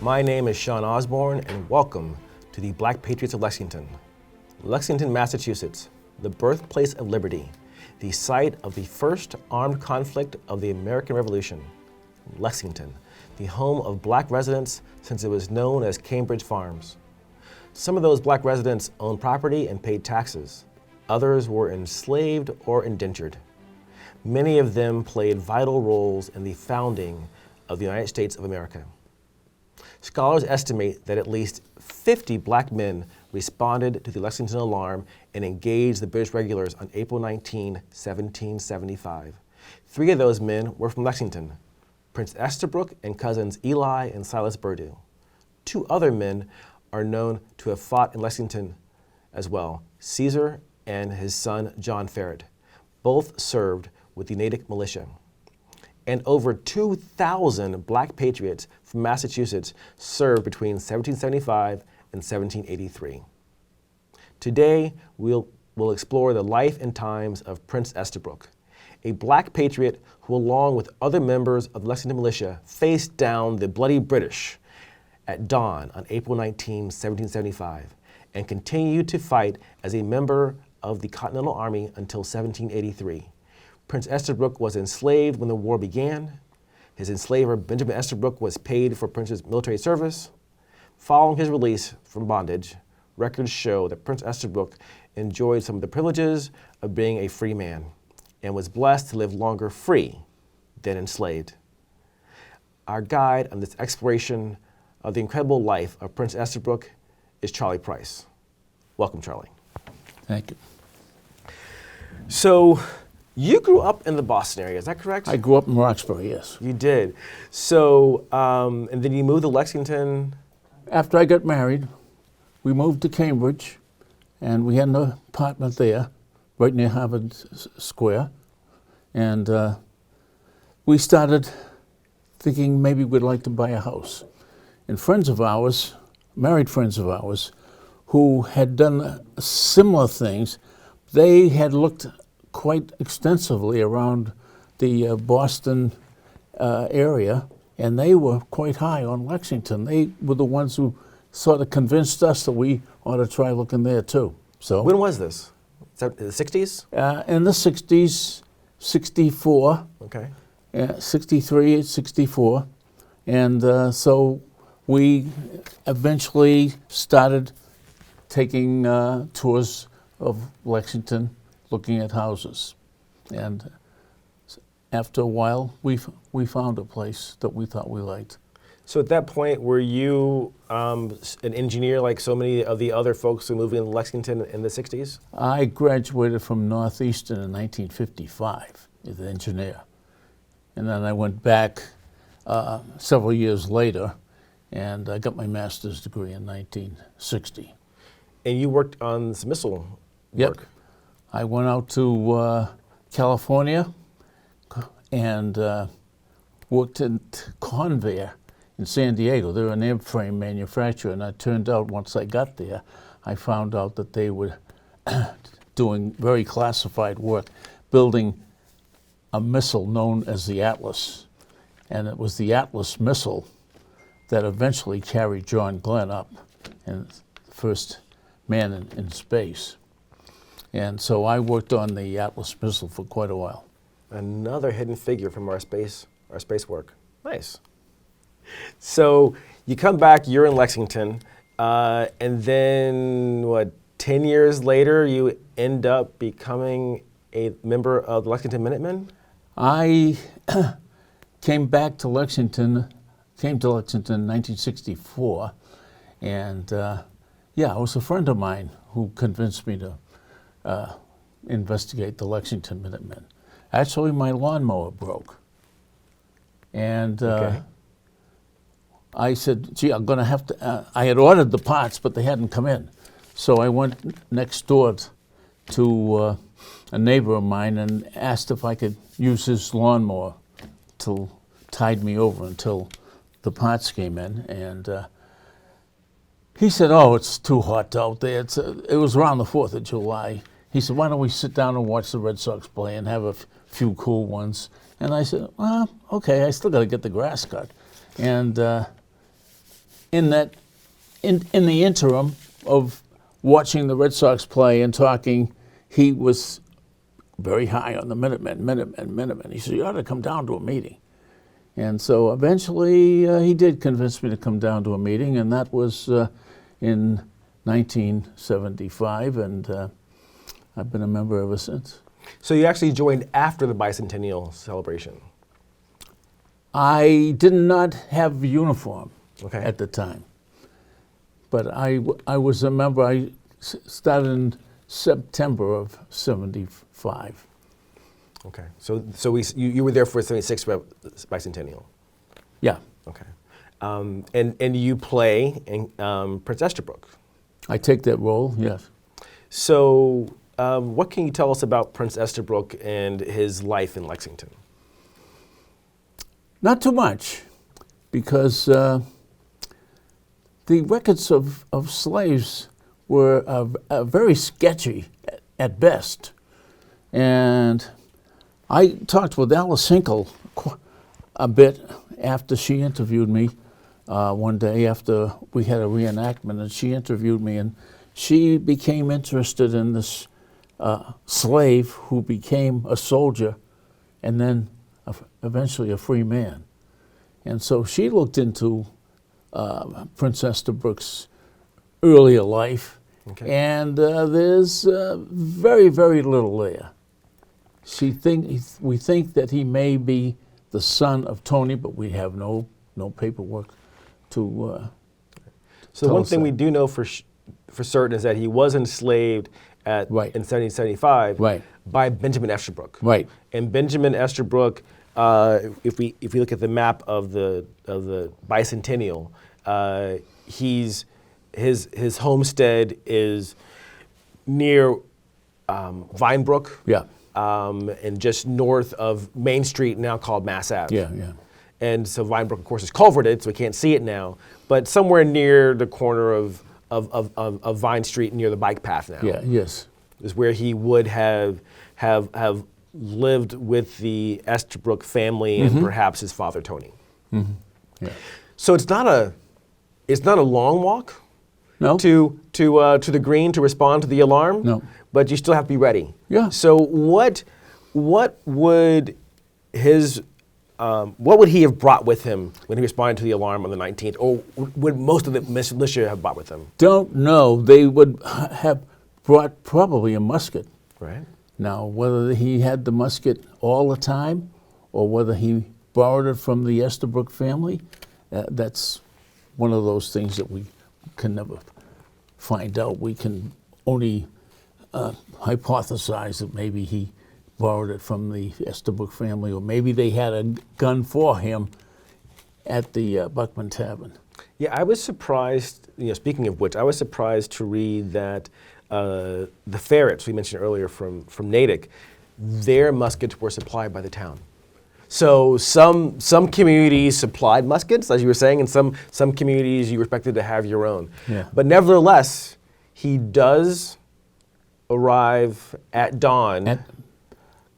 My name is Sean Osborne, and welcome to the Black Patriots of Lexington. Lexington, Massachusetts, the birthplace of liberty, the site of the first armed conflict of the American Revolution. Lexington, the home of black residents since it was known as Cambridge Farms. Some of those black residents owned property and paid taxes. Others were enslaved or indentured. Many of them played vital roles in the founding of the United States of America. Scholars estimate that at least 50 black men responded to the Lexington alarm and engaged the British regulars on April 19, 1775. 3 of those men were from Lexington, Prince Estabrook and cousins Eli and Silas Burdew. 2 other men are known to have fought in Lexington as well, Caesar and his son John Ferret. Both served with the Natick militia. And over 2,000 black patriots from Massachusetts served between 1775 and 1783. Today, we'll explore the life and times of Prince Estabrook, a black patriot who, along with other members of the Lexington militia, faced down the bloody British at dawn on April 19, 1775, and continued to fight as a member of the Continental Army until 1783. Prince Estabrook was enslaved when the war began. His enslaver, Benjamin Estabrook, was paid for Prince's military service. Following his release from bondage, records show that Prince Estabrook enjoyed some of the privileges of being a free man and was blessed to live longer free than enslaved. Our guide on this exploration of the incredible life of Prince Estabrook is Charlie Price. Welcome, Charlie. Thank you. So, you grew up in the Boston area, is that correct? I grew up in Roxbury, yes. You did. So, and then you moved to Lexington? After I got married, we moved to Cambridge, and we had an apartment there, right near Harvard Square. And we started thinking maybe we'd like to buy a house. And friends of ours, married friends of ours, who had done similar things, they had looked quite extensively around the Boston area, and they were quite high on Lexington. They were the ones who sort of convinced us that we ought to try looking there too. So when was this? Is that in the 60s? In the 60s, 64, okay. 63, 64. And so we eventually started taking tours of Lexington, looking at houses. And after a while, we found a place that we thought we liked. So at that point, were you an engineer like so many of the other folks who moved into Lexington in the 60s? I graduated from Northeastern in 1955 as an engineer. And then I went back several years later, and I got my master's degree in 1960. And you worked on some missile work? Yep. I went out to California and worked at Convair in San Diego. They're an airframe manufacturer, and it turned out once I got there, I found out that they were doing very classified work, building a missile known as the Atlas. And it was the Atlas missile that eventually carried John Glenn up, and the first man in space. And so I worked on the Atlas missile for quite a while. Another hidden figure from our space work. Nice. So you come back, you're in Lexington, and then 10 years later, you end up becoming a member of the Lexington Minutemen? I came to Lexington in 1964, and it was a friend of mine who convinced me to investigate the Lexington Minutemen. Actually, my lawnmower broke. And I said, gee, I'm going to have to, I had ordered the parts, but they hadn't come in. So I went next door to a neighbor of mine and asked if I could use his lawnmower to tide me over until the parts came in. And he said, oh, it's too hot out there. It was around the 4th of July. He said, why don't we sit down and watch the Red Sox play and have a few cool ones? And I said, well, okay, I still got to get the grass cut. And in the interim of watching the Red Sox play and talking, he was very high on the Minutemen. He said, "You ought to come down to a meeting." And so eventually he did convince me to come down to a meeting, and that was in 1975, and I've been a member ever since. So you actually joined after the bicentennial celebration? I did not have a uniform Okay. at the time, but I was a member. I started in September of 75. Okay. So you were there for 76 bicentennial? Yeah. Okay. And you play in Prince Estabrook? I take that role, yes. So what can you tell us about Prince Estabrook and his life in Lexington? Not too much, because the records of slaves were very sketchy at best. And I talked with Alice Hinkle a bit after she interviewed me one day after we had a reenactment, and she interviewed me, and she became interested in this slave who became a soldier and then eventually a free man. And so she looked into Prince Estabrook's earlier life, Okay. and there's very, very little there. We think that he may be the son of Tony, but we have no paperwork to. So tell one us thing that. we do know for certain is that he was enslaved Right. in 1775 Right. by Benjamin Estabrook. Right. And Benjamin Estabrook, if we look at the map of the bicentennial, his homestead is near Vinebrook. Yeah. And just north of Main Street, now called Mass Ave. Yeah. Yeah. And so Vinebrook, of course, is culverted, so we can't see it now. But somewhere near the corner of Vine Street, near the bike path now, Yeah. Yes. is where he would have lived with the Estabrook family and perhaps his father Tony. Yeah. So it's not a long walk No. to the green to respond to the alarm. No. But you still have to be ready. Yeah. So what would he have brought with him when he responded to the alarm on the 19th, or would most of the militia have brought with them? Don't know. They would have brought probably a musket. Right. Now, whether he had the musket all the time, or whether he borrowed it from the Estabrook family, that's one of those things that we can never find out. We can only hypothesize that maybe he borrowed it from the Estabrook family, or maybe they had a gun for him at the Buckman Tavern. Yeah, I was surprised, speaking of which, I was surprised to read that the ferrets we mentioned earlier from Natick, their muskets were supplied by the town. So some communities supplied muskets, as you were saying, and some communities you were expected to have your own. Yeah. But nevertheless, he does arrive at dawn.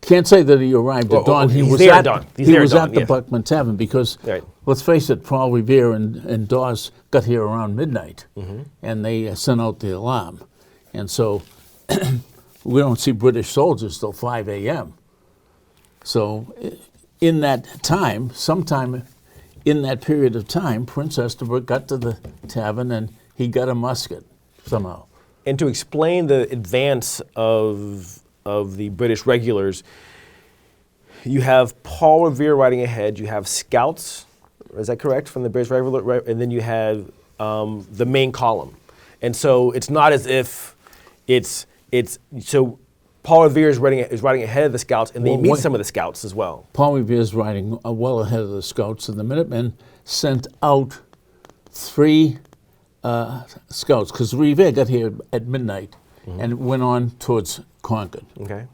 Can't say that he arrived at dawn. He was there at dawn. He's He there at was dawn, at the yes. Buckman Tavern because, Right. let's face it, Paul Revere and Dawes got here around midnight, and they sent out the alarm. And so we don't see British soldiers till 5 a.m. So in that time, sometime in that period of time, Prince Estabrook got to the tavern and he got a musket somehow. And to explain the advance of the British regulars, you have Paul Revere riding ahead, you have scouts, is that correct, from the British regular, right? And then you have the main column. And so it's not as if so Paul Revere is riding ahead of the scouts, and they meet some of the scouts as well. Paul Revere is riding well ahead of the scouts, and the Minutemen sent out 3 scouts, because Revere got here at midnight and went on towards Concord. Okay.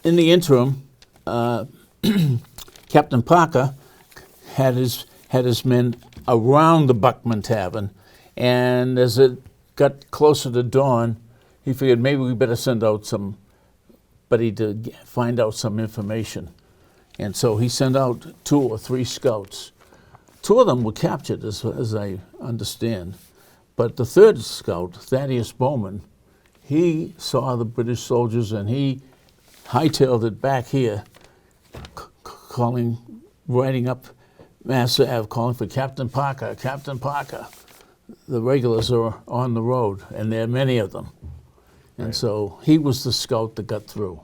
In the interim, Captain Parker had his men around the Buckman Tavern, and as it got closer to dawn, he figured maybe we better send out somebody to find out some information. And so he sent out 2 or 3 scouts Two of them were captured, as I understand. But the third scout, Thaddeus Bowman, he saw the British soldiers and he hightailed it back here, riding up Mass Ave, calling for Captain Parker, Captain Parker. The regulars are on the road, and there are many of them. And so he was the scout that got through.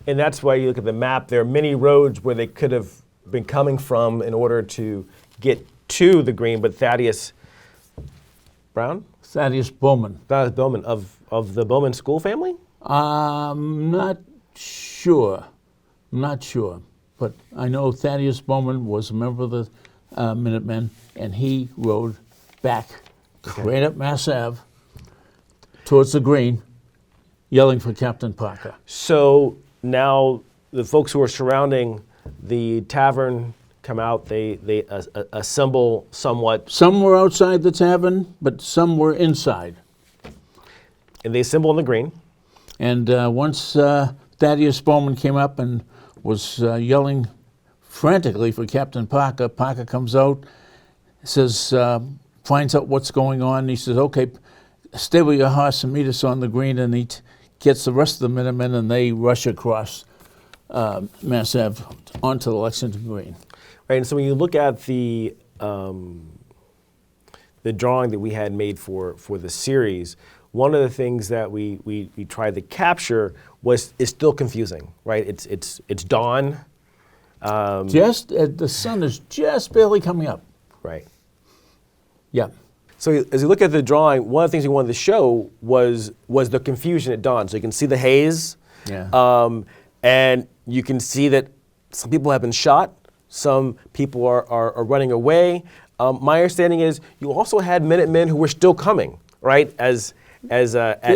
And that's why you look at the map, there are many roads where they could have been coming from in order to get to the Green, but Thaddeus Brown? Thaddeus Bowman. Thaddeus Bowman, of the Bowman school family? Not sure. Not sure. But I know Thaddeus Bowman was a member of the Minutemen, and he rode back right up Mass Ave towards the Green, yelling for Captain Parker. So now the folks who are surrounding the tavern come out, they assemble somewhat. Some were outside the tavern, but some were inside. And they assemble on the Green. And once Thaddeus Bowman came up and was yelling frantically for Captain Parker, Parker comes out, says, finds out what's going on. And he says, okay, stable your horse and meet us on the Green. And he gets the rest of the Minutemen, and they rush across Mass Ave onto the Lexington Green. Right, and so when you look at the drawing that we had made for the series, one of the things that we tried to capture is still confusing, right? It's dawn. The sun is just barely coming up. Right. Yeah. So as you look at the drawing, one of the things we wanted to show was the confusion at dawn. So you can see the haze, and you can see that some people have been shot. Some people are running away. My understanding is you also had Minutemen who were still coming, right? At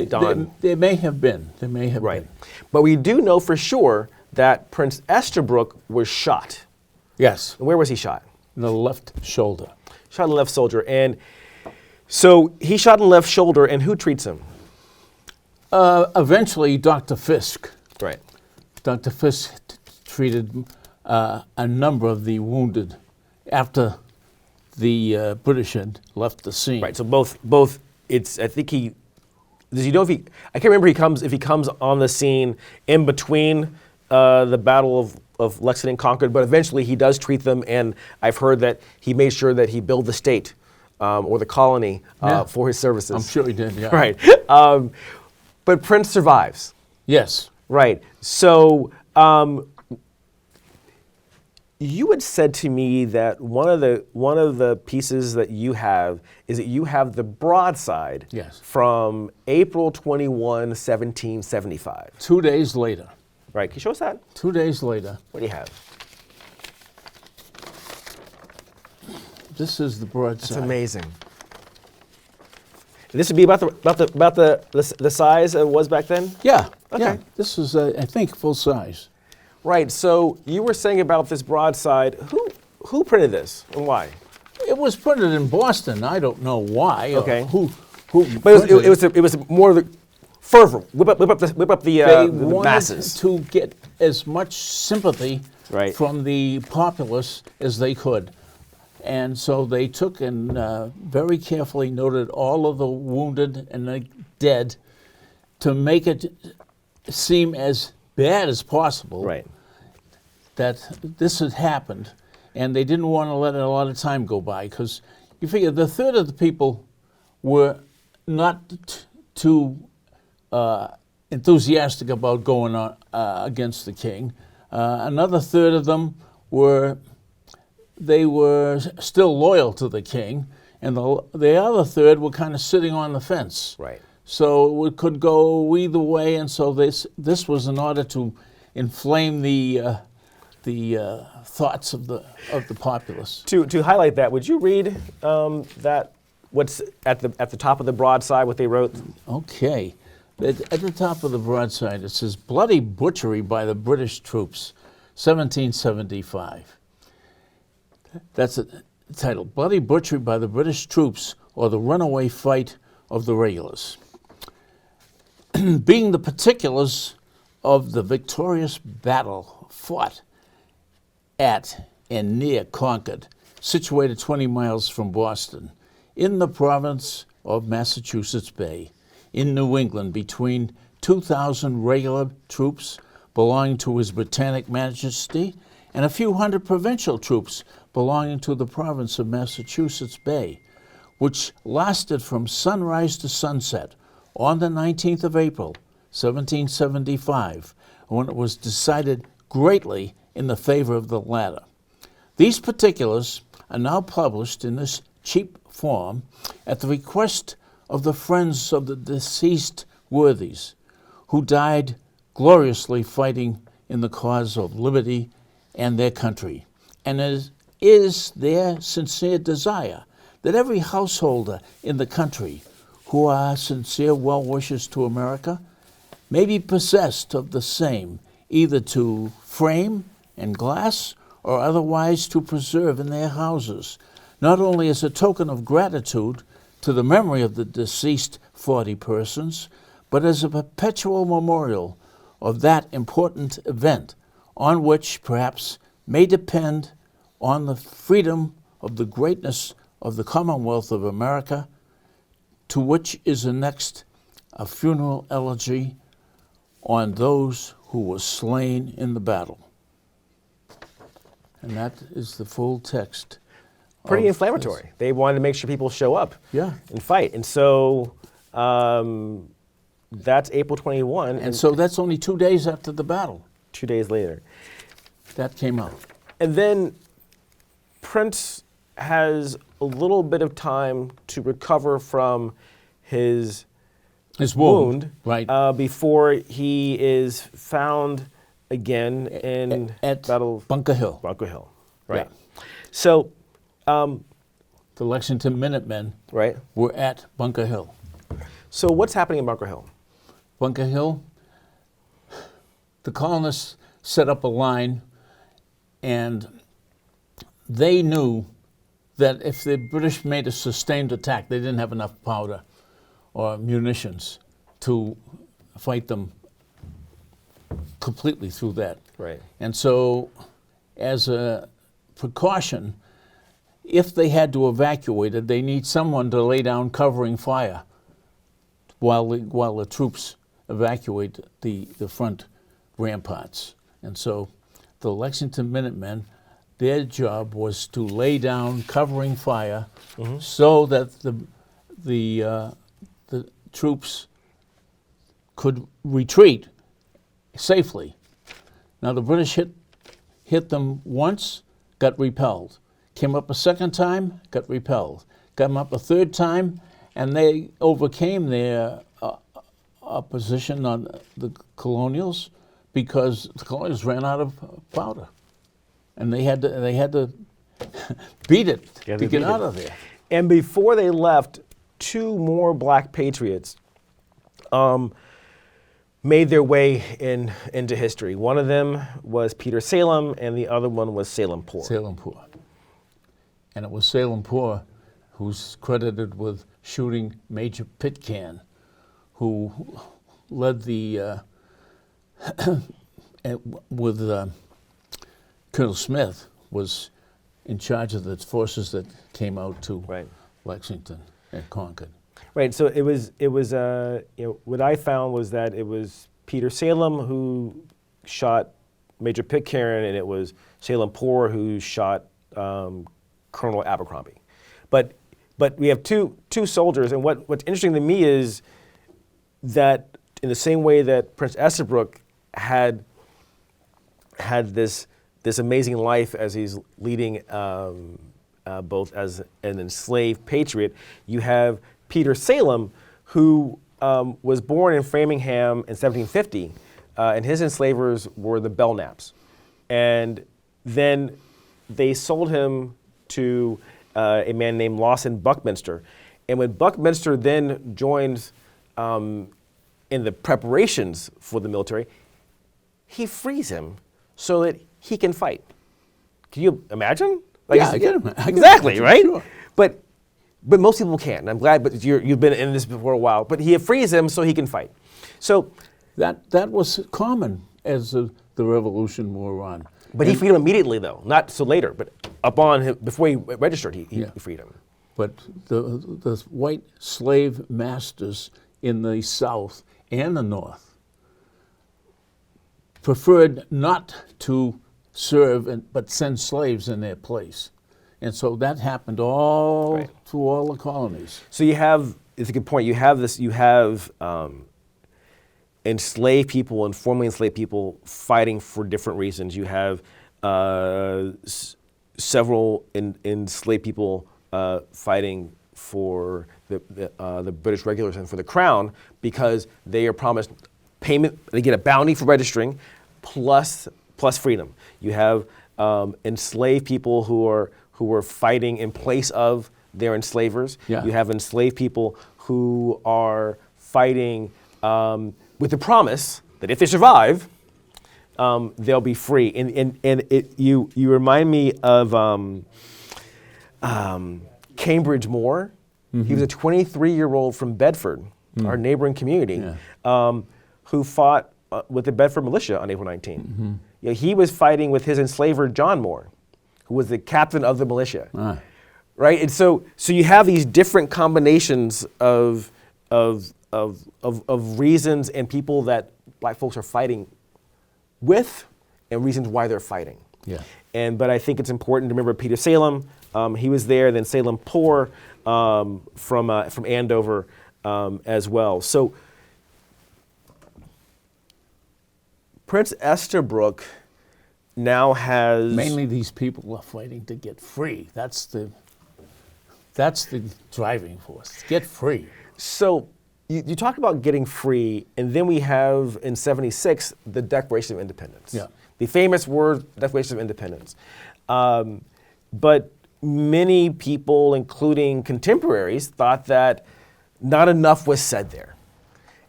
dawn. They may have been. They may have been. But we do know for sure that Prince Estabrook was shot. Yes. And where was he shot? In the left shoulder. Shot in the left shoulder. And so he shot in the left shoulder, and who treats him? Eventually, Dr. Fisk. Right. Dr. Fisk treated a number of the wounded after the British had left the scene. Right. So both. I think he. Does he know if he? I can't remember if he comes on the scene in between the Battle of Lexington and Concord, but eventually he does treat them, and I've heard that he made sure that he built the state or the colony for his services. I'm sure he did. Yeah. Right. But Prince survives. Yes. Right. So you had said to me that one of the pieces that you have is that you have the broadside from April 21, 1775. 2 days later. Right. Can you show us that? 2 days later. What do you have? This is the broadside. That's amazing. And this would be about the size it was back then? Yeah. Okay. Yeah. This is, I think, full size. Right. So you were saying about this broadside. Who printed this and why? It was printed in Boston. I don't know why. Okay. Who? But it was more of the fervor. Whip up the masses. To get as much sympathy Right. from the populace as they could. And so they took and very carefully noted all of the wounded and the dead to make it seem as bad as possible Right. that this had happened. And they didn't want to let a lot of time go by because you figure the third of the people were not too enthusiastic about going on against the king. Another third of them were still loyal to the king, and the other third were kind of sitting on the fence. Right. So it could go either way, and so this was in order to inflame the thoughts of the populace. To highlight that, would you read that what's at the top of the broadside, what they wrote? Okay. At the top of the broadside, it says, "Bloody butchery by the British troops, 1775." That's the title, "Bloody butchery by the British troops or the runaway fight of the regulars." Being the particulars of the victorious battle fought at and near Concord, situated 20 miles from Boston, in the province of Massachusetts Bay, in New England, between 2,000 regular troops belonging to His Britannic Majesty and a few hundred provincial troops belonging to the province of Massachusetts Bay, which lasted from sunrise to sunset on the 19th of April, 1775, when it was decided greatly in the favor of the latter. These particulars are now published in this cheap form at the request of the friends of the deceased worthies, who died gloriously fighting in the cause of liberty and their country, and it is their sincere desire that every householder in the country who are sincere well-wishers to America may be possessed of the same, either to frame and glass or otherwise to preserve in their houses, not only as a token of gratitude to the memory of the deceased 40 persons, but as a perpetual memorial of that important event on which perhaps may depend on the freedom of the greatness of the Commonwealth of America, to which is annexed a funeral elegy on those who were slain in the battle. And that is the full text. Pretty inflammatory. This. They wanted to make sure people show up and fight. And so that's April 21. And so that's only 2 days after the battle. 2 days later. That came out. And then Prince has a little bit of time to recover from his wound right. Before he is found again in at Battle Bunker Hill. Bunker Hill, right. Yeah. So the Lexington Minutemen were at Bunker Hill. So what's happening in Bunker Hill? Bunker Hill, the colonists set up a line, and they knew that if the British made a sustained attack, they didn't have enough powder or munitions to fight them completely through that. Right. And so, as a precaution, if they had to evacuate it, they need someone to lay down covering fire while the troops evacuate the front ramparts. And so the Lexington Minutemen, their job was to lay down covering fire so that the troops could retreat safely. Now the British hit them once, got repelled. Came up a second time, got repelled. Came up a third time, and they overcame their opposition on the colonials because the colonials ran out of powder, and they had to beat it to get out of there. And before they left, 2 more Black Patriots made their way into history. One of them was Peter Salem, and the other one was Salem Poor. Salem Poor. And it was Salem Poor who's credited with shooting Major Pitcairn, who led the, with Colonel Smith, was in charge of the forces that came out to Lexington and conquered. Right. So it was what I found was that it was Peter Salem who shot Major Pitcairn, and it was Salem Poor who shot Colonel Abercrombie. But we have two soldiers, and what's interesting to me is that in the same way that Prince Estabrook had this amazing life as he's leading both as an enslaved patriot, you have Peter Salem, who was born in Framingham in 1750, and his enslavers were the Belknaps. And then they sold him to a man named Lawson Buckminster. And when Buckminster then joined in the preparations for the military, he frees him so that he can fight. Can you imagine? I get him. Exactly, right? Sure. But most people can't. I'm glad, but you've been in this for a while. But he frees him so he can fight. So that was common as the Revolution wore on. But he freed him immediately, though. Not so later, but upon him, before he registered, he freed him. But the white slave masters in the South and the North preferred not to serve, but send slaves in their place. And so that happened through all the colonies. So you have, it's a good point, you have enslaved people and formerly enslaved people fighting for different reasons. You have several enslaved people fighting for the British regulars and for the crown because they are promised payment. They get a bounty for registering, plus freedom. You have enslaved people who are fighting in place of their enslavers. Yeah. You have enslaved people who are fighting with the promise that if they survive, they'll be free. You remind me of Cambridge Moore. Mm-hmm. He was a 23-year-old from Bedford, our neighboring community, who fought with the Bedford militia on April 19. Mm-hmm. You know, he was fighting with his enslaver John Moore, who was the captain of the militia. Right? And so you have these different combinations of reasons and people that black folks are fighting with and reasons why they're fighting. Yeah. But I think it's important to remember Peter Salem. He was there, then Salem Poor from Andover as well. So Prince Estabrook now has... Mainly these people are fighting to get free. That's the driving force. Get free. So you talk about getting free, and then we have in 76 the Declaration of Independence. Yeah. The famous word Declaration of Independence. But many people, including contemporaries, thought that not enough was said there.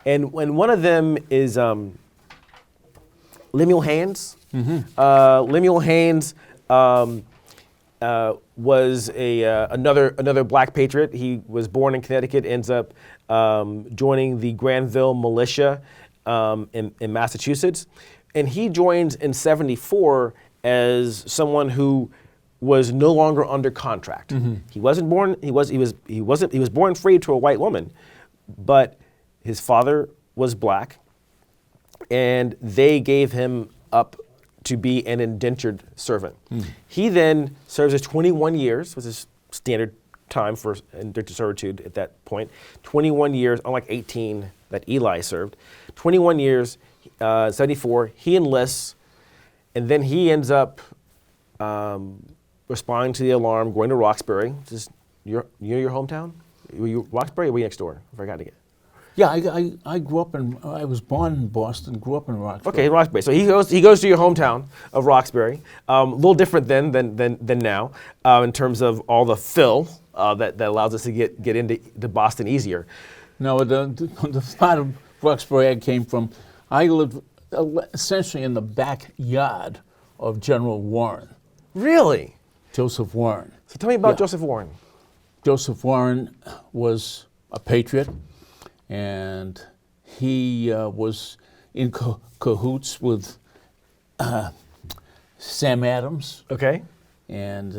And one of them is Lemuel Haynes. Mm-hmm. Lemuel Haynes was another black patriot. He was born in Connecticut, ends up joining the Granville militia in Massachusetts. And he joins in 74 as someone who was no longer under contract. Mm-hmm. He was born free to a white woman, but his father was black, and they gave him up to be an indentured servant. Mm. He then serves his 21 years, which is standard time for indentured servitude at that point. 21 years, unlike 18 that Eli served. 21 years, 74, he enlists, and then he ends up responding to the alarm, going to Roxbury. Is your hometown? Were you Roxbury or were you next door? I forgot to get. Yeah, I grew up I was born in Boston, grew up in Roxbury. Okay, Roxbury. So he goes to your hometown of Roxbury. A little different then than now in terms of all the fill that allows us to get into Boston easier. No, the part of Roxbury I came from, I lived essentially in the backyard of General Warren. Really? Joseph Warren. So tell me about Joseph Warren. Joseph Warren was a patriot, and he was in cahoots with Sam Adams. Okay. And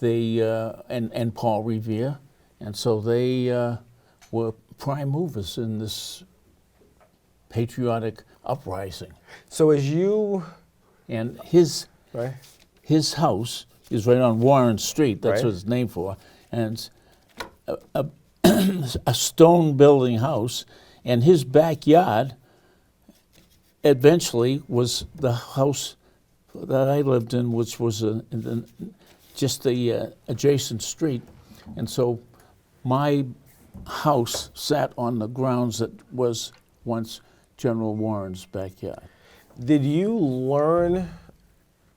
and Paul Revere, and so they were prime movers in this patriotic uprising. So as you... And his house is right on Warren Street. That's what it's named for. And it's a stone building house. And his backyard eventually was the house that I lived in, which was just the adjacent street. And so my house sat on the grounds that was once General Warren's backyard. Did you learn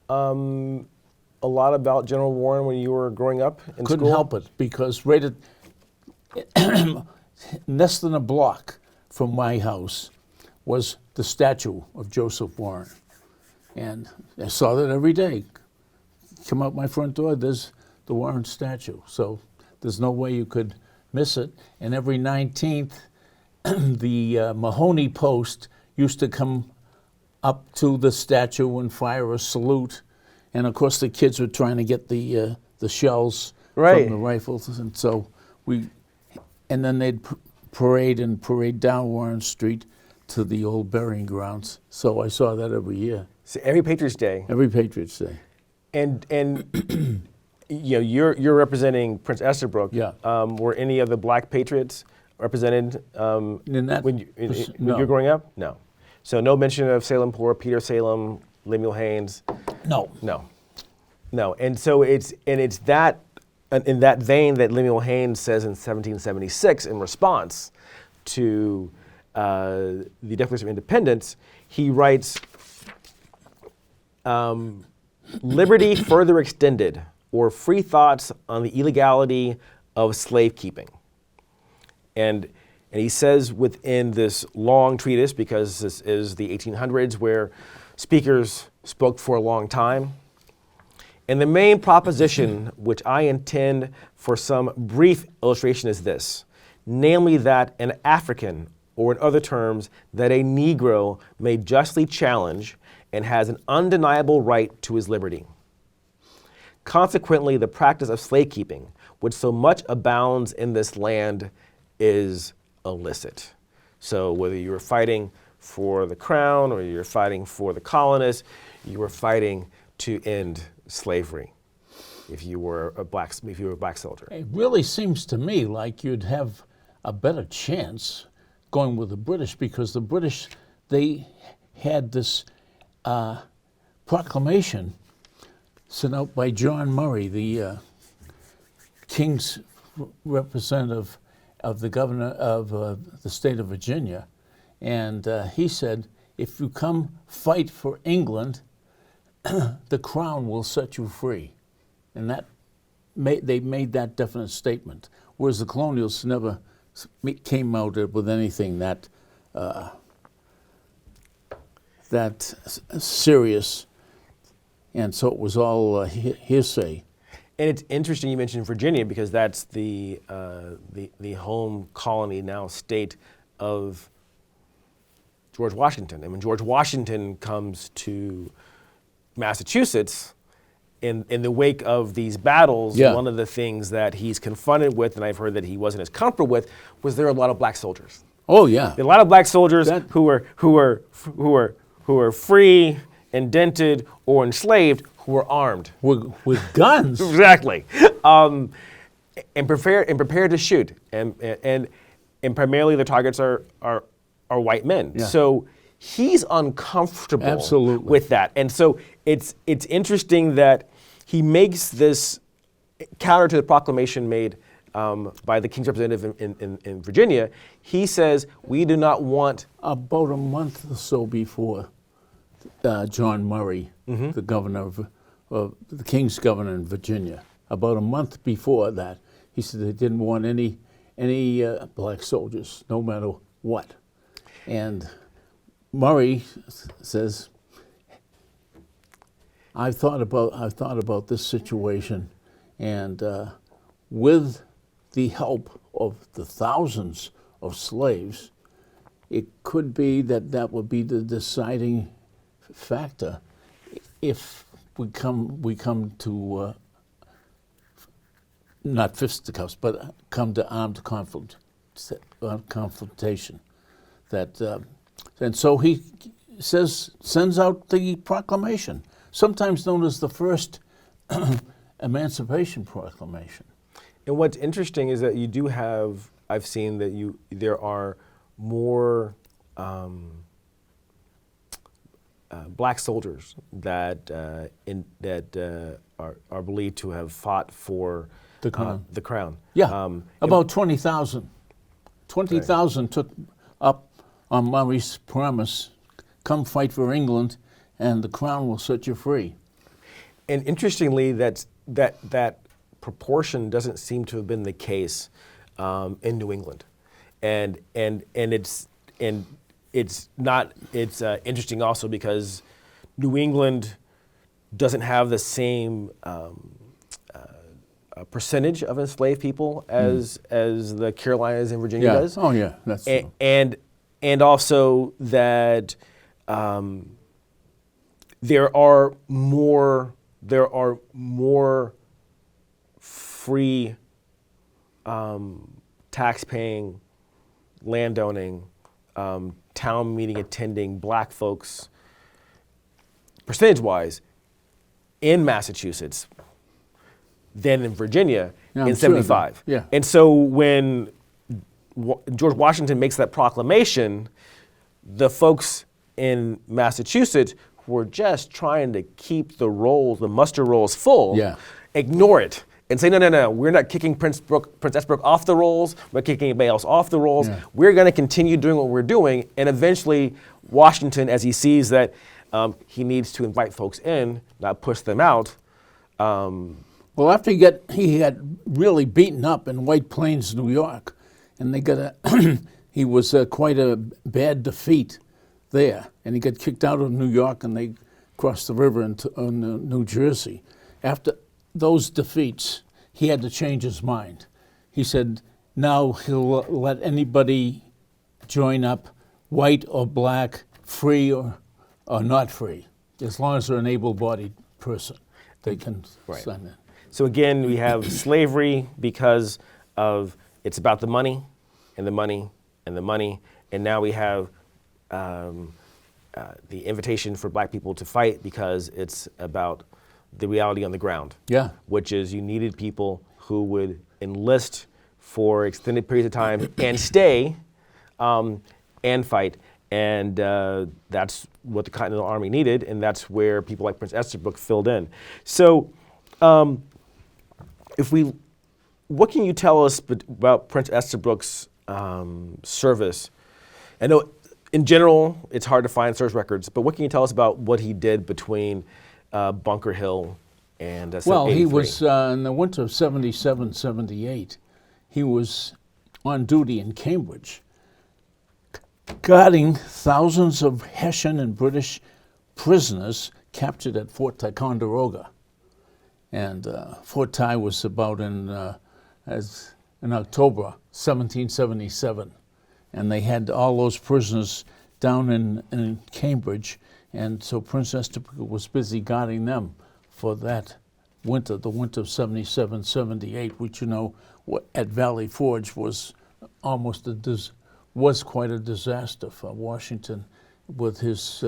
a lot about General Warren when you were growing up in school? Couldn't help it, because right at less than a block from my house was the statue of Joseph Warren. And I saw that every day. Come out my front door, there's the Warren statue. So there's no way you could miss it. And every 19th, the Mahoney Post used to come up to the statue and fire a salute. And of course, the kids were trying to get the shells Right. from the rifles, and so and then they'd parade down Warren Street to the old burying grounds. So I saw that every year, So every Patriots Day. every Patriots Day. And you know, you're representing Prince Estabrook. Yeah. Were any of the Black Patriots represented In that, when no. you were growing up? No. So no mention of Salem Poor, Peter Salem, Lemuel Haynes. No. No. And so it's that in that vein that Lemuel Haynes says in 1776 in response to the Declaration of Independence, he writes, liberty further extended, or free thoughts on the illegality of slave keeping. And he says within this long treatise, because this is the 1800s where speakers spoke for a long time, and the main proposition which I intend for some brief illustration is this, namely that an African, or in other terms, that a Negro may justly challenge and has an undeniable right to his liberty. Consequently, the practice of slave keeping, which so much abounds in this land, is illicit. So whether you were fighting for the crown or you're fighting for the colonists, you were fighting to end slavery if you were a black soldier. It really seems to me like you'd have a better chance going with the British, because the British, they had this proclamation sent out by John Murray, the King's representative of the governor of the state of Virginia. And he said, if you come fight for England, the crown will set you free. And they made that definite statement, whereas the colonials never came out with anything that serious, and so it was all hearsay. And it's interesting you mentioned Virginia, because that's the home colony, now state, of George Washington. And when George Washington comes to Massachusetts, in the wake of these battles, one of the things that he's confronted with, and I've heard that he wasn't as comfortable with, was there are a lot of black soldiers. Oh yeah, a lot of black soldiers who were free, indented, or enslaved, who were armed with guns. Exactly, and prepared to shoot, and primarily the targets are white men. Yeah. So he's uncomfortable Absolutely. with that, and so it's interesting that he makes this counter to the proclamation made by the King's representative in Virginia. He says, we do not want... About a month or so before John Murray, the governor of the King's governor in Virginia, about a month before that, he said they didn't want any black soldiers, no matter what. And Murray says, I've thought about this situation, and with the help of the thousands of slaves, it could be that would be the deciding factor if we come to not fisticuffs, but come to armed confrontation. And so he sends out the proclamation, sometimes known as the first Emancipation Proclamation. And what's interesting is that you do have, I've seen that there are more black soldiers that are believed to have fought for the crown. The crown. Yeah, about 20,000. 20,000 took up on Murray's promise, come fight for England, and the crown will set you free. And interestingly, that proportion doesn't seem to have been the case in New England, and it's interesting also because New England doesn't have the same percentage of enslaved people as the Carolinas and Virginia does. Oh yeah, that's true. And also that there are more free tax-paying, landowning, town meeting attending black folks, percentage-wise, in Massachusetts than in Virginia in '75. Yeah. And so when George Washington makes that proclamation, the folks in Massachusetts who were just trying to keep the muster rolls full, ignore it and say, no, we're not kicking Prince Estabrook off the rolls, we're kicking anybody else off the rolls. Yeah. We're going to continue doing what we're doing. And eventually, Washington, as he sees that he needs to invite folks in, not push them out. Well, after he had really beaten up in White Plains, New York, and they got he was quite a bad defeat there, and he got kicked out of New York, and they crossed the river into New Jersey. After those defeats, he had to change his mind. He said now he'll let anybody join up, white or black, free or not free, as long as they're an able-bodied person, they can sign in. So again, we have slavery because of it's about the money and the money and the money, and now we have the invitation for black people to fight because it's about the reality on the ground. Yeah. Which is you needed people who would enlist for extended periods of time and stay and fight. And that's what the Continental Army needed, and that's where people like Prince Estabrook filled in. So what can you tell us about Prince Estabrook's service? I know in general it's hard to find service records, but what can you tell us about what he did between Bunker Hill and 83? Well, he was in the winter of 77, 78, he was on duty in Cambridge, guarding thousands of Hessian and British prisoners captured at Fort Ticonderoga. And Fort Ty was about in October 1777. And they had all those prisoners down in Cambridge. And so Prince Estabrook was busy guarding them for that winter, the winter of 77, 78, which, you know, at Valley Forge was almost was quite a disaster for Washington with his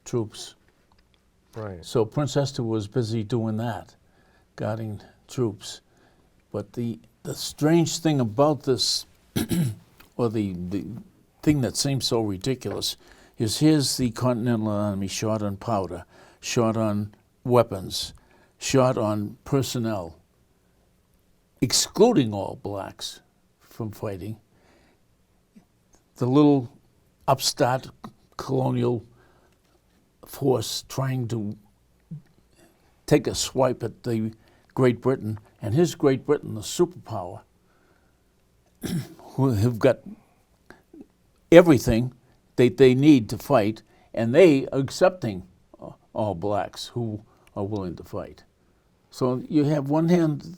troops. Right. So Prince Estabrook was busy doing that, guarding troops. But the strange thing about this, or the thing that seems so ridiculous, is here's the Continental Army short on powder, short on weapons, short on personnel, excluding all blacks from fighting. The little upstart colonial force trying to take a swipe at the Great Britain, and his Great Britain, the superpower, who have got everything that they need to fight, and they are accepting all blacks who are willing to fight. So you have one hand,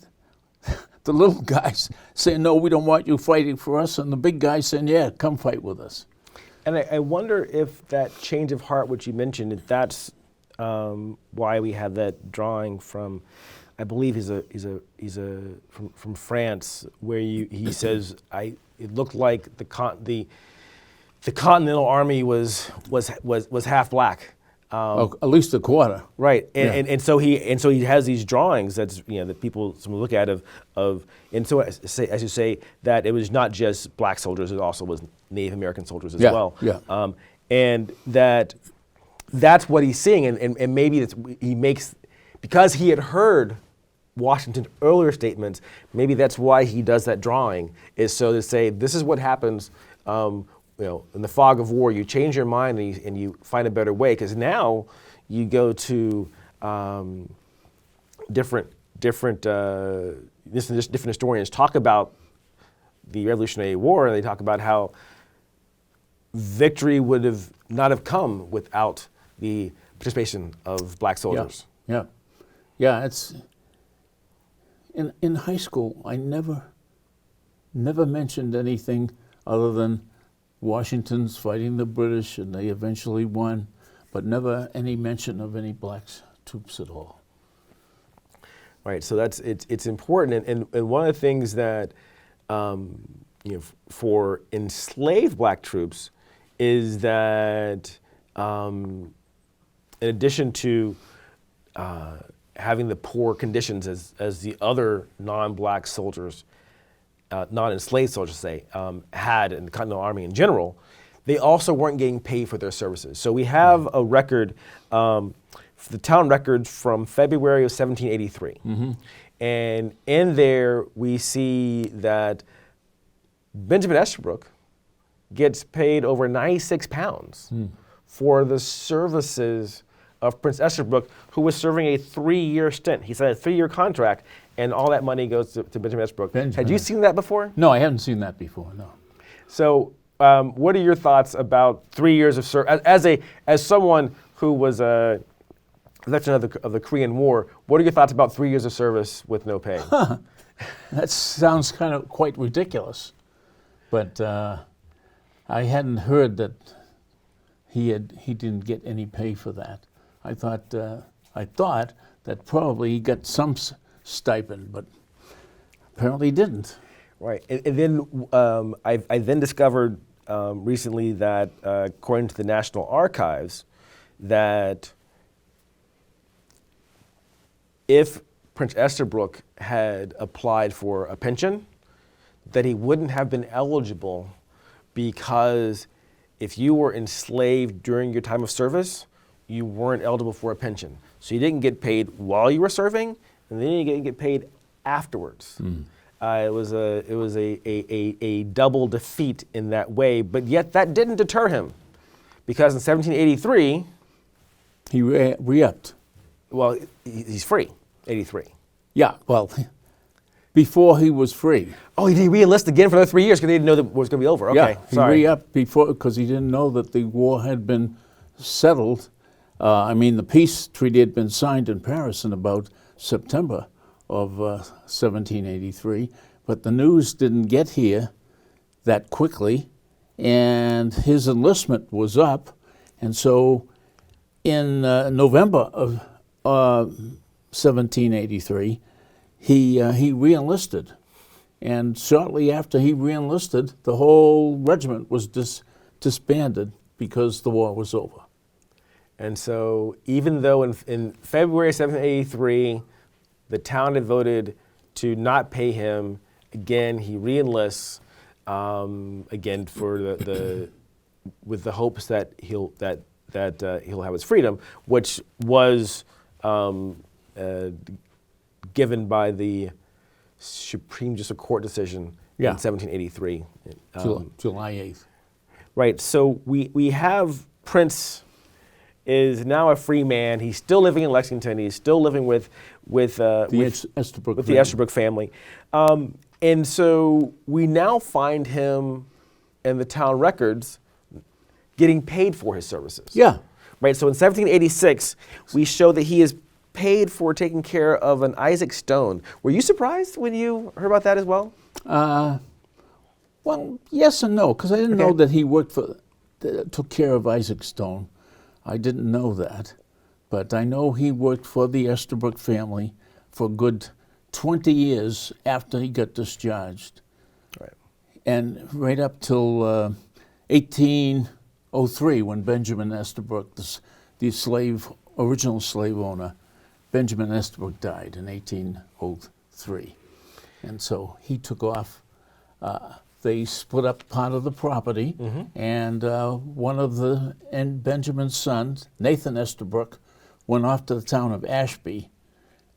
the little guys saying, no, we don't want you fighting for us, and the big guys saying, yeah, come fight with us. And I wonder if that change of heart, which you mentioned, if that's why we have that drawing from, I believe he's from France, where he says it looked like the Continental Army was half black. At least a quarter. Right, and so he has these drawings that people look at and so as you say that it was not just black soldiers, it also was Native American soldiers as well. Yeah. And that's what he's seeing, and maybe he makes, because he had heard Washington's earlier statements, maybe that's why he does that drawing, is so to say this is what happens. In the fog of war, you change your mind and you find a better way. Because now you go to different historians talk about the Revolutionary War, and they talk about how victory would not have come without the participation of black soldiers. Yeah. It's in high school. I never mentioned anything other than Washington's fighting the British, and they eventually won. but never any mention of any black troops at all. Right, so it's important, and one of the things that for enslaved black troops is that in addition to having the poor conditions as the other non-black soldiers, non-enslaved soldiers say, had in the Continental Army in general, they also weren't getting paid for their services. So we have a record, the town records from February of 1783. Mm-hmm. And in there we see that Benjamin Estabrook gets paid over 96 pounds for the services of Prince Estabrook, who was serving a 3-year stint. He signed a 3-year contract, and all that money goes to Benjamin Estabrook. Had you seen that before? No, I haven't seen that before, no. So what are your thoughts about 3 years of service? As someone who was a veteran of the Korean War, what are your thoughts about 3 years of service with no pay? That sounds kind of quite ridiculous. But I hadn't heard that he didn't get any pay for that. I thought that probably he got some stipend, but apparently he didn't. Right, and then I then discovered recently that according to the National Archives, that if Prince Estabrook had applied for a pension, that he wouldn't have been eligible, because if you were enslaved during your time of service, you weren't eligible for a pension. So you didn't get paid while you were serving, and then you didn't get paid afterwards. It was a double defeat in that way, but yet that didn't deter him, because in 1783, he re-upped. Well, he's free, 83. Yeah, well, before he was free. Oh, he re-enlisted again for another 3 years because they didn't know that it was going to be over. Okay, yeah, he re-upped before because he didn't know that the war had been settled. The peace treaty had been signed in Paris in about September of 1783, but the news didn't get here that quickly, and his enlistment was up, and so in November of 1783, he re-enlisted, and shortly after he re-enlisted, the whole regiment was disbanded because the war was over. And so even though in February 1783, the town had voted to not pay him, again, he re-enlists, again for with the hopes that he'll have his freedom, which was given by the Supreme District Court decision in 1783. July 8th. Right, so we have Prince is now a free man. He's still living in Lexington. He's still living with the Estabrook family. And so we now find him in the town records getting paid for his services. Yeah. Right, so in 1786, we show that he is paid for taking care of an Isaac Stone. Were you surprised when you heard about that as well? Well, yes and no, because I didn't know that he took care of Isaac Stone. I didn't know that, but I know he worked for the Estabrook family for a good 20 years after he got discharged. Right. And right up till 1803, when Benjamin Estabrook, the original slave owner, Benjamin Estabrook died in 1803. And so he took off. They split up part of the property, and one of Benjamin's sons, Nathan Estabrook, went off to the town of Ashby,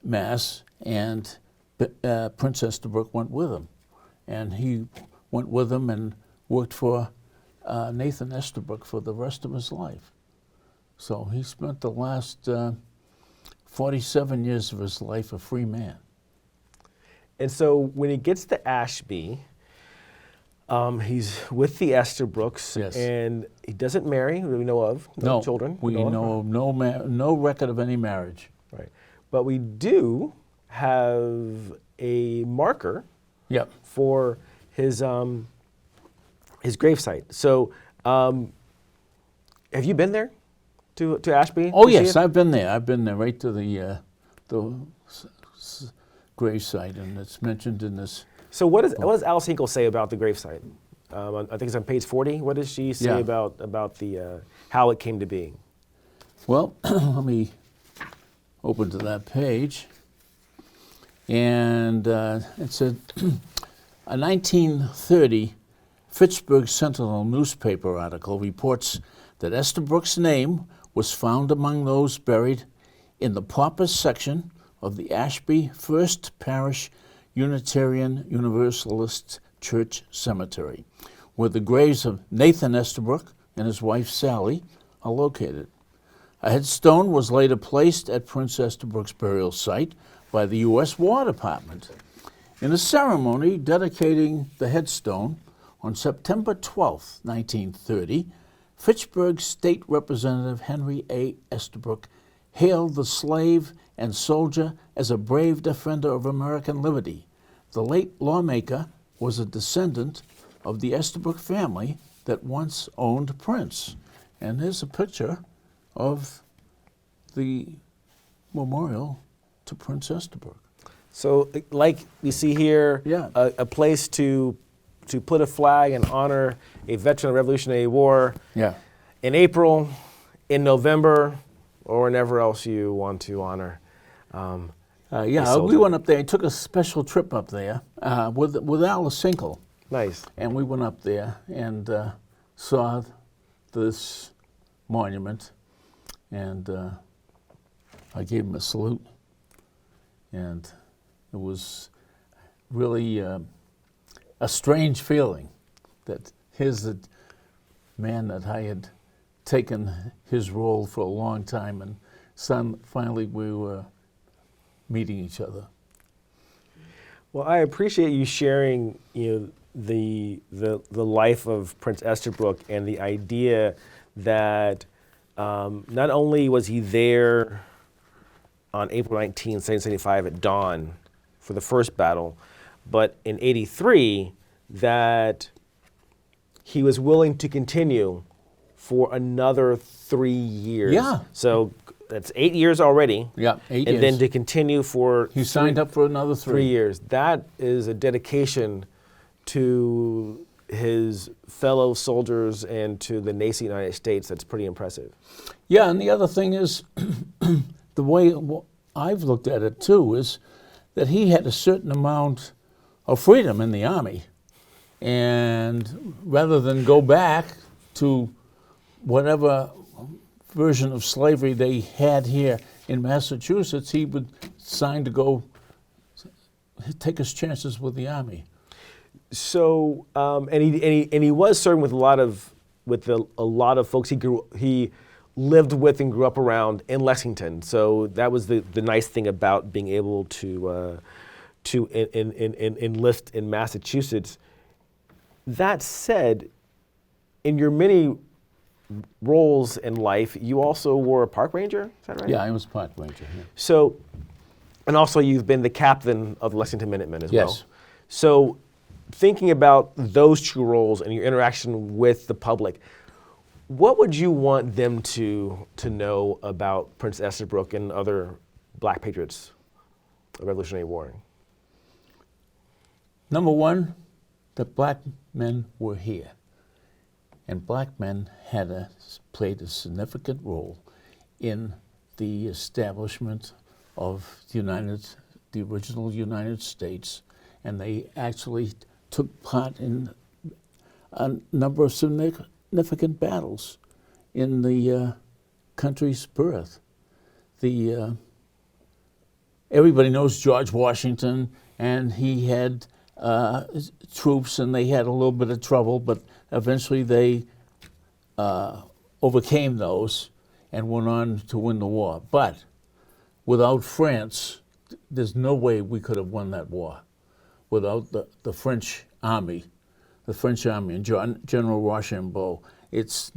Mass., and Prince Estabrook went with him. And he went with him and worked for Nathan Estabrook for the rest of his life. So he spent the last 47 years of his life a free man. And so when he gets to Ashby, he's with the Estabrooks, and he doesn't marry, that we know of, no children. We know of no record of any marriage. Right, but we do have a marker for his gravesite. So have you been there? to Ashby? Oh, to see yes, it? I've been there. I've been there right to the grave site, and it's mentioned in this. So what does Alice Hinkle say about the gravesite? I think it's on page 40. What does she say about the how it came to be? Well, let me open to that page. And it said, a 1930 Fitchburg Sentinel newspaper article reports that Estabrook's name was found among those buried in the paupers section of the Ashby First Parish Unitarian Universalist Church Cemetery, where the graves of Nathan Estabrook and his wife Sally are located. A headstone was later placed at Prince Estabrook's burial site by the U.S. War Department. In a ceremony dedicating the headstone on September 12, 1930, Fitchburg State Representative Henry A. Estabrook hailed the slave and soldier as a brave defender of American liberty. The late lawmaker was a descendant of the Estabrook family that once owned Prince. And here's a picture of the memorial to Prince Estabrook. So, like you see here, Yeah. a place to put a flag and honor a veteran of the Revolutionary War Yeah. in April, in November, or whenever else you want to honor. We soldier. went up there. I took a special trip up there with Alice Hinkle. Nice. And we went up there and saw this monument, and I gave him a salute. And it was really a strange feeling that here's the man that I had taken his role for a long time, and finally we were meeting each other. Well, I appreciate you sharing, the life of Prince Estabrook and the idea that not only was he there on April 19, 1775 at dawn for the first battle, but in 83 that he was willing to continue for another 3 years. Yeah. So that's 8 years already. Yeah, 8 years. And then to continue for He signed up for another 3 years. That is a dedication to his fellow soldiers and to the nation United States that's pretty impressive. Yeah, and the other thing is, the way I've looked at it too is that he had a certain amount of freedom in the Army. And rather than go back to whatever version of slavery they had here in Massachusetts, he would sign to go take his chances with the Army. So, and he was serving with a lot of folks he lived with and grew up around in Lexington. So that was the nice thing about being able to enlist in Massachusetts. That said, in your many roles in life, you also were a park ranger. Is that right? Yeah, I was park ranger. Yeah. So, and also you've been the captain of the Lexington Minutemen as well. Yes. So, thinking about those two roles and your interaction with the public, what would you want them to know about Prince Estabrook and other Black Patriots of the Revolutionary War? Number one, that black men were here. And black men played a significant role in the establishment of the original United States, and they actually took part in a number of significant battles in the country's birth. Everybody knows George Washington, and he had troops, and they had a little bit of trouble, but eventually they overcame those and went on to win the war. But without France, there's no way we could have won that war. Without the French army and General Rochambeau. It's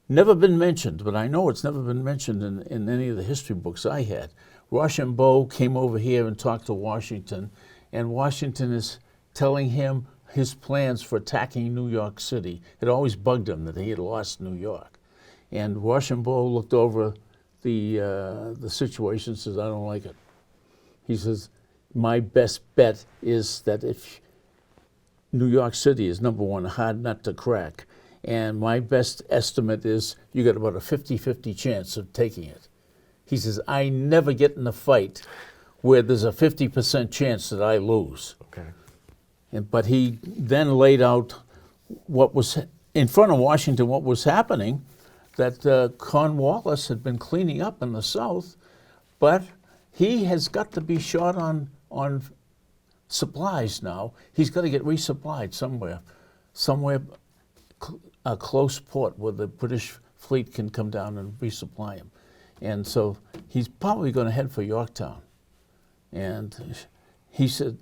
never been mentioned, but I know it's never been mentioned in any of the history books I had. Rochambeau came over here and talked to Washington, and Washington is telling him his plans for attacking New York City. It always bugged him that he had lost New York. And Rochambeau looked over the situation and says, I don't like it. He says, my best bet is that if New York City is number one, a hard nut to crack, and my best estimate is you got about a 50-50 chance of taking it. He says, I never get in a fight where there's a 50% chance that I lose. Okay. But he then laid out what was in front of Washington, what was happening, that Cornwallis had been cleaning up in the South, but he has got to be short on supplies now. He's got to get resupplied somewhere a close port where the British fleet can come down and resupply him. And so he's probably going to head for Yorktown. And he said,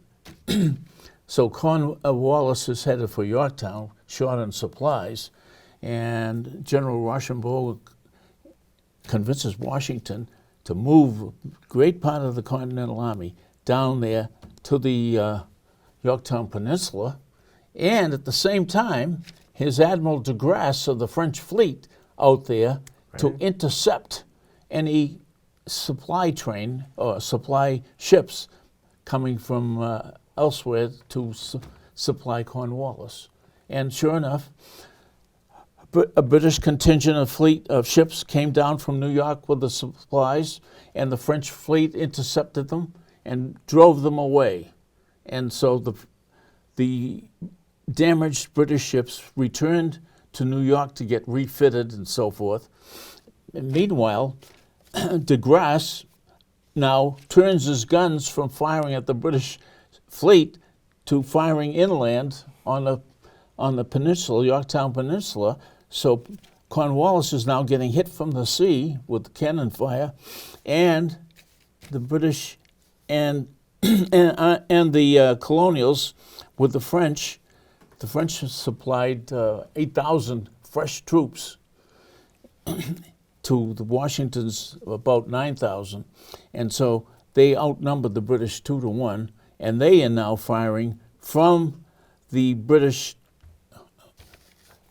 so Cornwallis is headed for Yorktown, short on supplies, and General Rochambeau convinces Washington to move a great part of the Continental Army down there to the Yorktown Peninsula, and at the same time, his Admiral de Grasse of the French fleet out there to intercept any supply train or supply ships coming from elsewhere to supply Cornwallis. And sure enough, a British contingent of fleet of ships came down from New York with the supplies, and the French fleet intercepted them and drove them away. And so the damaged British ships returned to New York to get refitted and so forth. And meanwhile, de Grasse now turns his guns from firing at the British fleet to firing inland on the peninsula, Yorktown Peninsula. So Cornwallis is now getting hit from the sea with cannon fire, and the British and the colonials with the French. The French supplied 8,000 fresh troops to the Washington's about 9,000, and so they outnumbered the British 2-1, and they are now firing from the British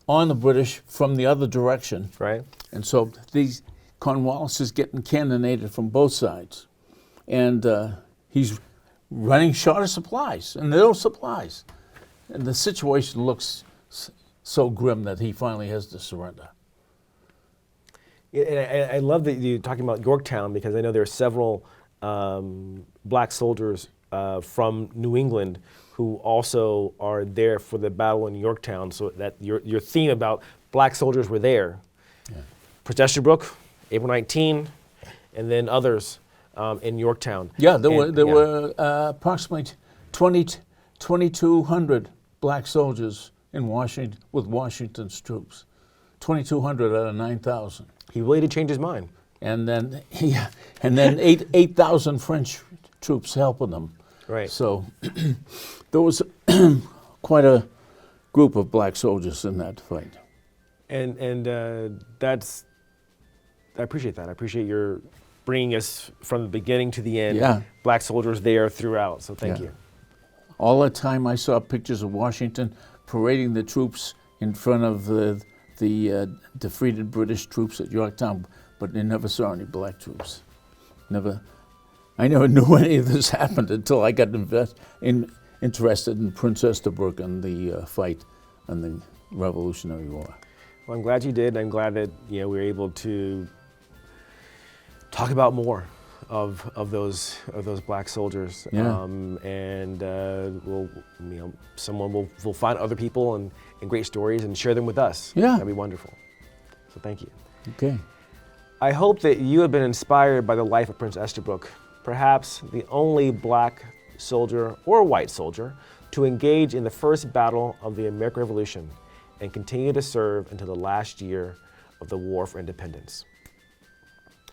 on the British from the other direction. Right. And so Cornwallis is getting cannonaded from both sides, and he's running short of supplies and little supplies, and the situation looks so grim that he finally has to surrender. Yeah, and I love that you're talking about Yorktown, because I know there are several black soldiers from New England who also are there for the battle in Yorktown. So that your theme about black soldiers were there. Yeah. Prince Estabrook, April 19, and then others in Yorktown. Yeah, there were approximately 2,200 black soldiers in Washington with Washington's troops. 2,200 out of 9,000. He really did change his mind. And then 8,000 French troops helping them. Right. So there was quite a group of black soldiers in that fight. And that's, I appreciate that. I appreciate your bringing us from the beginning to the end. Yeah. Black soldiers there throughout. So thank you. All the time I saw pictures of Washington parading the troops in front of the defeated British troops at Yorktown, but they never saw any black troops. I never knew any of this happened until I got interested in Prince Estabrook and the fight in the Revolutionary War. Well, I'm glad you did. I'm glad that we were able to talk about more of those black soldiers. Yeah. Someone will find other people and great stories and share them with us. Yeah. That'd be wonderful. So thank you. Okay. I hope that you have been inspired by the life of Prince Estabrook, perhaps the only black soldier or white soldier to engage in the first battle of the American Revolution and continue to serve until the last year of the War for Independence.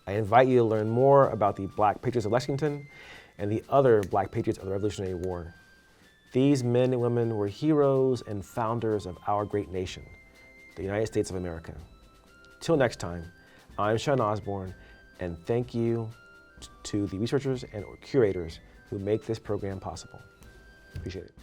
I invite you to learn more about the Black Patriots of Lexington and the other Black Patriots of the Revolutionary War. These men and women were heroes and founders of our great nation, the United States of America. Till next time, I'm Sean Osborne, and thank you to the researchers and curators who make this program possible. Appreciate it.